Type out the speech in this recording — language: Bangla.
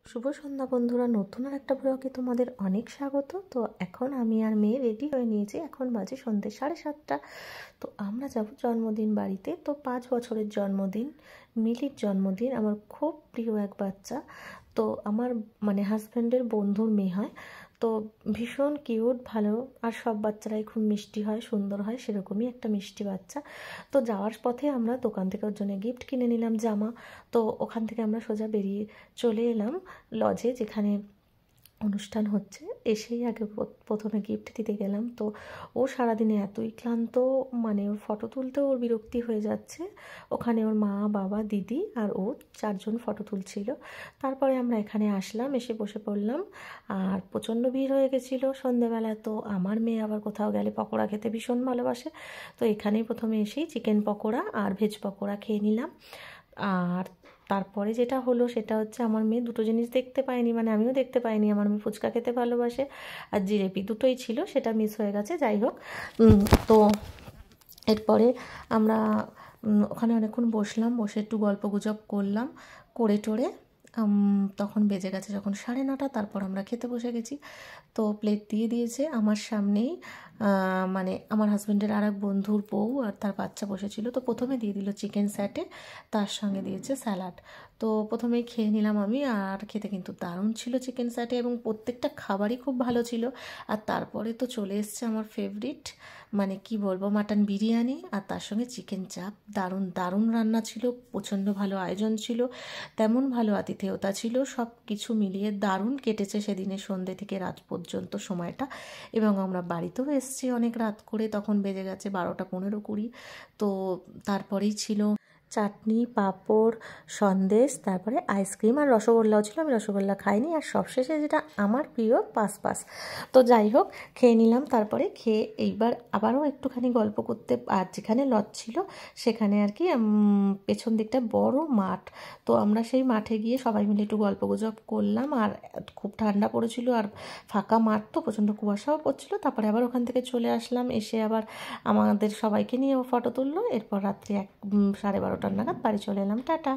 শুভ সন্ধ্যা বন্ধুরা, নতুন আর একটা ব্লগে তোমাদের অনেক স্বাগত। তো এখন আমি আর মেয়ে রেডি হয়ে নিয়েছি। এখন বাজে সন্ধ্যে 7:30। তো আমরা যাব জন্মদিন বাড়িতে। তো 5 বছরের জন্মদিন, মিলির জন্মদিন। আমার খুব প্রিয় এক বাচ্চা। তো আমার হাজব্যান্ডের বন্ধুর মেয়ে হয়। তো ভীষণ কিউট, ভালো, আর সব বাচ্চারাই খুব মিষ্টি হয়, সুন্দর হয়, সেরকমই একটা মিষ্টি বাচ্চা। তো যাওয়ার পথে আমরা দোকান থেকে ওর জন্য গিফট কিনে নিলাম, জামা। তো ওখান থেকে আমরা সোজা বেরিয়ে চলে এলাম লজে, যেখানে অনুষ্ঠান হচ্ছে। এসেই আগে প্রথমে গিফট দিতে গেলাম। তো ও সারাদিনে এতই ক্লান্ত, ওর ফটো তুলতেও ওর বিরক্তি হয়ে যাচ্ছে। ওখানে ওর মা, বাবা, দিদি আর ও 4 জন ফটো তুলছিল। তারপরে আমরা এখানে আসলাম, এসে বসে পড়লাম। আর প্রচণ্ড ভিড় হয়ে গেছিলো সন্ধেবেলা। তো আমার মেয়ে আবার কোথাও গেলে পকোড়া খেতে ভীষণ ভালোবাসে। তো এখানেই প্রথমে এসেই চিকেন পকোড়া আর ভেজ পকোড়া খেয়ে নিলাম। আর তারপরে যেটা হলো সেটা হচ্ছে, আমার মেয়ে দুটো জিনিস দেখতে পায়নি, আমিও দেখতে পাইনি। আমার মেয়ে ফুচকা খেতে ভালোবাসে আর জিলেপি, দুটোই ছিল, সেটা মিস হয়ে গেছে। যাই হোক, তো এরপরে আমরা ওখানে অনেকক্ষণ বসলাম, বসে একটু গল্প গুজব করলাম, করে টোরে তখন বেজে গেছে যখন 9:30। তারপর আমরা খেতে বসে গেছি। তো প্লেট দিয়ে দিয়েছে আমার সামনেই। আমার হাজব্যান্ডের আর এক বন্ধুর বউ আর তার বাচ্চা বসেছিল। তো প্রথমে দিয়ে দিল চিকেন স্যাটে, তার সঙ্গে দিয়েছে স্যালাড। তো প্রথমেই খেয়ে নিলাম আমি, আর খেতে কিন্তু দারুণ ছিল চিকেন স্যাটে, এবং প্রত্যেকটা খাবারই খুব ভালো ছিল। আর তারপরে তো চলে এসছে আমার ফেভারিট, কি বলবো, মাটন বিরিয়ানি, আর তার সঙ্গে চিকেন চাপ। দারুণ দারুণ রান্না ছিল, প্রচণ্ড ভালো আয়োজন ছিল, তেমন ভালো আতিথেয়তা ছিল। সব কিছু মিলিয়ে দারুণ কেটেছে সেদিনে সন্ধ্যে থেকে রাত পর্যন্ত সময়টা। এবং আমরা বাড়িতেও এসেছি অনেক রাত করে, তখন বেজে গেছে 12টা 15-20। তো তারপরেই ছিল চাটনি, পাঁপড়, সন্দেশ, তারপরে আইসক্রিম আর রসগোল্লাও ছিল। আমি রসগোল্লা খাইনি। আর সবশেষে যেটা আমার প্রিয়, পাস। তো যাই হোক, খেয়ে নিলাম। তারপরে খেয়ে এইবার আবারও একটুখানি গল্প করতে, আর যেখানে লজ ছিল সেখানে আর কি পেছন দিকটা বড় মাঠ। তো আমরা সেই মাঠে গিয়ে সবাই মিলে একটু গল্প গুজব করলাম। আর খুব ঠান্ডা পড়েছিল, আর ফাঁকা মাঠ, তো প্রচণ্ড কুয়াশাও পড়ছিল। তারপরে আবার ওখান থেকে চলে আসলাম, এসে আবার আমাদের সবাইকে নিয়ে ফটো তুললো। এরপর রাত্রি 12:30 নাগাদ বাড়ি চলে এলাম। টাটা।